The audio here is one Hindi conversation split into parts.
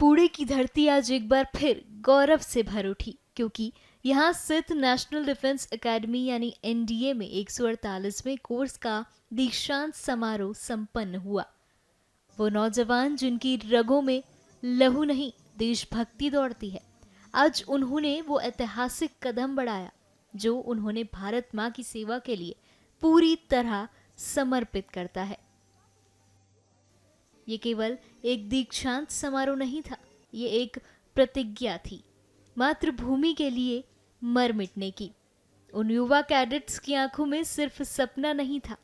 पुणे की धरती आज एक बार फिर गौरव से भर उठी क्योंकि यहाँ स्थित नेशनल डिफेंस एकेडमी यानी एनडीए में 148वें कोर्स का दीक्षांत समारोह संपन्न हुआ। वो नौजवान जिनकी रगों में लहू नहीं देशभक्ति दौड़ती है, आज उन्होंने वो ऐतिहासिक कदम बढ़ाया जो उन्होंने भारत माँ की सेवा के लिए पूरी तरह समर्पित करता है। ये केवल एक दीक्षांत समारोह नहीं था, ये एक प्रतिज्ञा थी मातृभूमि के लिए मर मिटने की। उन युवा कैडेट्स की आंखों में सिर्फ सपना नहीं था,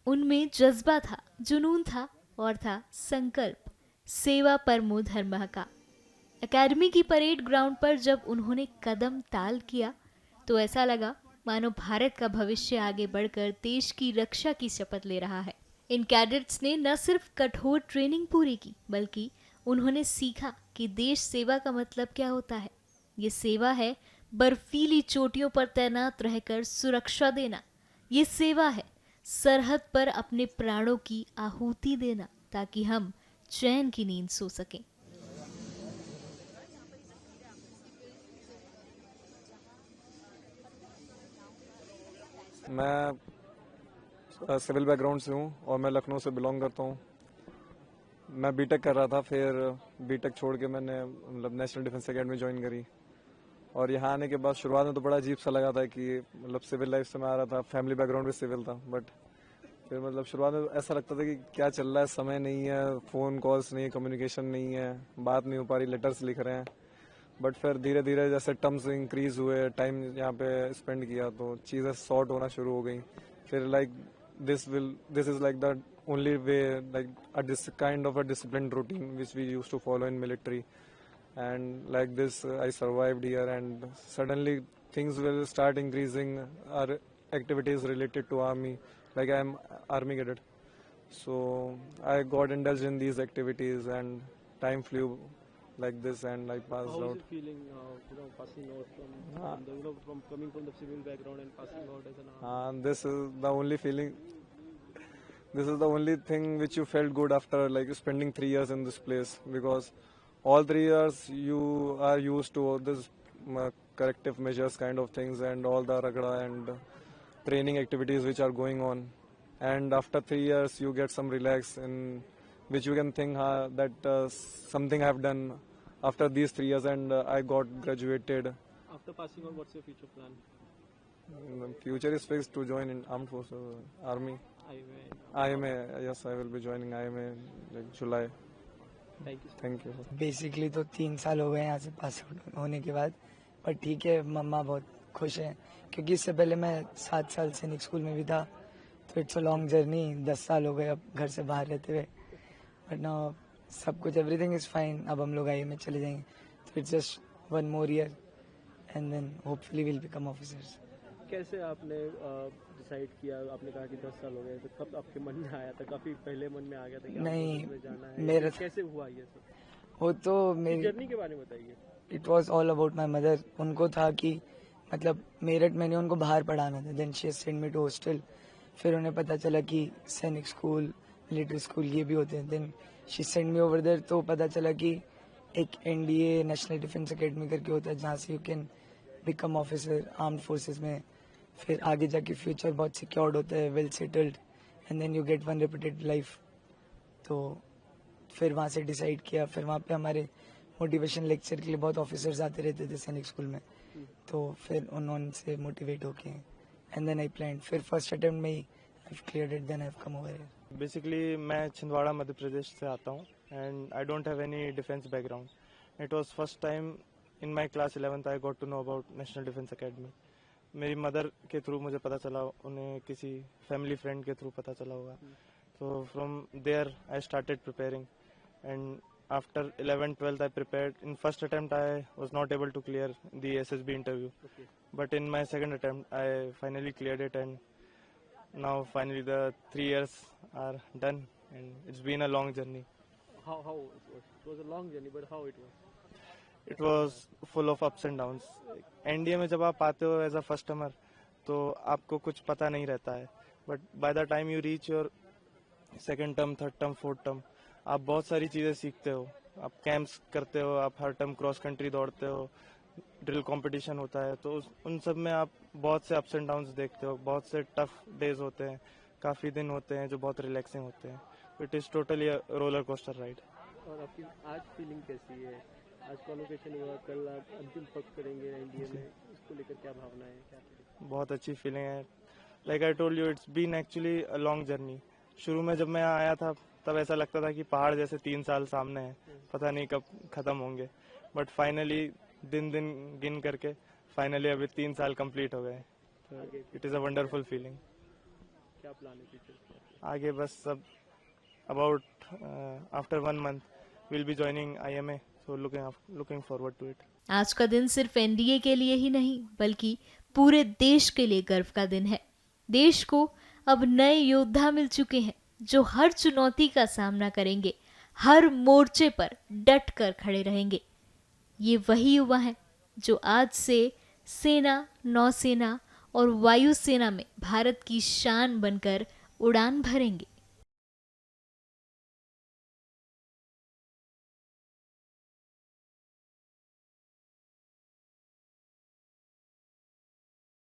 उनमें जज्बा था, जुनून था और था संकल्प सेवा परमो धर्मः का। एकेडमी की परेड ग्राउंड पर जब उन्होंने कदम ताल किया तो ऐसा लगा मानो भारत का भविष्य आगे बढ़कर देश की रक्षा की शपथ ले रहा है। इन कैडेट्स ने न सिर्फ कठोर ट्रेनिंग पूरी की बल्कि उन्होंने सीखा कि देश सेवा का मतलब क्या होता है। ये सेवा है बर्फीली चोटियों पर तैनात रहकर सुरक्षा देना। ये सेवा है सरहद पर अपने प्राणों की आहुति देना ताकि हम चैन की नींद सो सकें। मैं सिविल बैकग्राउंड से हूँ और मैं लखनऊ से बिलोंग करता हूँ। मैं बीटेक कर रहा था, फिर बीटेक छोड़ के मैंने मतलब नेशनल डिफेंस एकेडमी ज्वाइन करी। और यहाँ आने के बाद शुरुआत में तो बड़ा अजीब सा लगा था कि मतलब सिविल लाइफ से मैं आ रहा था, फैमिली बैकग्राउंड भी सिविल था, बट फिर मतलब शुरुआत में ऐसा लगता था कि क्या चल रहा है, समय नहीं है, फ़ोन कॉल्स नहीं है, कम्युनिकेशन नहीं है, बात नहीं हो पा रही, लेटर्स लिख रहे हैं। बट फिर धीरे धीरे जैसे टर्म्स इंक्रीज हुए, टाइम यहाँ पे स्पेंड किया तो चीज़ें सॉर्ट होना शुरू हो गई। फिर like this is like the only way, like this kind of a disciplined routine which we used to follow in military, and like this I survived here, and suddenly things will start increasing our activities related to army, like I am army cadet, so I got indulged in these activities and time flew like this and I passed How is out. it feeling, passing out from the, from coming from the civil background and passing out as an army? This is the only feeling. This is the only thing which you felt good after like spending 3 years in this place, because all 3 years you are used to all this corrective measures kind of things and all the ragda and training activities which are going on. And after 3 years you get some relax in which you can think that something I have done after these 3 years, and I got graduated. After passing out, what's your future plan? Future is fixed to join in armed forces, army. IMA, yes, I will be joining IMA like July. Thank you. Basically तो 3 साल हो गए यहाँ से पास आउट होने के बाद, पर ठीक है, मम्मा बहुत खुश हैं क्योंकि इससे पहले मैं 7 साल सैनिक स्कूल में भी था, तो इट्स अ लॉन्ग जर्नी। 10 साल हो गए अब घर से बाहर रहते हुए, बट नाउ सब कुछ एवरीथिंग इज फाइन। अब हम लोग आई में चले जाएंगे, तो it's just 1 more year and then hopefully will become officers. कैसे आपने डिसाइड किया? आपने कहा कि 10 साल हो गए, तो कब आपके मन में आया था? काफी पहले मन में आ गया था कि नहीं, आपको इसमें जाना है? मेरा कैसे हुआ ये सब? वो तो मेरी जर्नी के बारे में बताइए। It was all about my mother. उनको था कि मतलब मेरठ मैंने उनको बाहर पढ़ाना था, then she send me to hostel. फिर उन्हें पता चला कि सैनिक स्कूल, मिलिट्री स्कूल ये भी होते हैं, then she send me over there. तो पता चला कि एक एनडीए नेशनल डिफेंस एकेडमी करके होता है जहाँ से you can become officer armed forces में। फिर आगे जाके फ्यूचर बहुत सिक्योर्ड होता है, well settled, and then you get one repeated life. तो फिर वहाँ से डिसाइड किया। फिर वहाँ पे हमारे मोटिवेशन लेक्चर के लिए बहुत ऑफिसर्स आते रहते थे सैनिक स्कूल में, तो फिर उन्होंने मोटिवेट होके एंड देन आई प्लान। फिर फर्स्ट अटेम्प्ट में ही I cleared it, then I have come over here. Basically मैं छिंदवाड़ा मध्य प्रदेश से आता हूँ and I don't have any defence background. It was first time in my class 11th I got to know about national defence academy. मेरी मदर के थ्रू मुझे पता चला, उन्हें किसी फैमिली फ्रेंड के थ्रू पता चला होगा, तो from there I started preparing and after 11th 12th I prepared. In first attempt I was not able to clear the SSB interview, but in my second attempt I finally cleared it, and now finally the 3 years are done and it's been a long journey. How it was? It was a long journey, but how it was? It was full of ups and downs. NDA में जब आप आते हो एज अ फर्स्ट टर्मर तो आपको कुछ पता नहीं रहता है, but by the time you reach your second term, third term, fourth term, आप बहुत सारी चीज़ें सीखते हो आप कैंप्स करते हो, आप हर टाइम क्रॉस कंट्री दौड़ते हो, ड्रिल कंपटीशन होता है, तो उन सब में आप बहुत से अप्स एंड डाउन्स देखते हो, बहुत से टफ डेज होते हैं, काफ़ी दिन होते हैं जो बहुत रिलैक्सिंग होते हैं. It is totally a roller coaster ride. और आपकी आज फीलिंग कैसी है? आज कॉन्वोकेशन हुआ, कल आप अंतिम पग करेंगे एनडीए में, इसको लेकर क्या भावना है, क्या करें? बहुत अच्छी फीलिंग है. Like I told you, it's been actually a long journey. शुरू में जब मैं यहाँ आया था तब ऐसा लगता था कि पहाड़ जैसे 3 साल सामने है, पता नहीं कब खत्म होंगे, बट फाइनली दिन दिन गिन करके फाइनली अभी 3 साल कंप्लीट हो गए. तो it is a wonderful feeling. क्या प्लान है फ्यूचर का? आगे बस सब about after 1 month will be joining IMA, so looking forward to it. आज का दिन सिर्फ एनडीए के लिए ही नहीं बल्कि पूरे देश के लिए गर्व का दिन है. देश को अब नए योद्धा मिल चुके हैं जो हर चुनौती का सामना करेंगे, हर मोर्चे पर डट कर खड़े रहेंगे. ये वही युवा हैं जो आज से सेना, नौसेना और वायुसेना में भारत की शान बनकर उड़ान भरेंगे.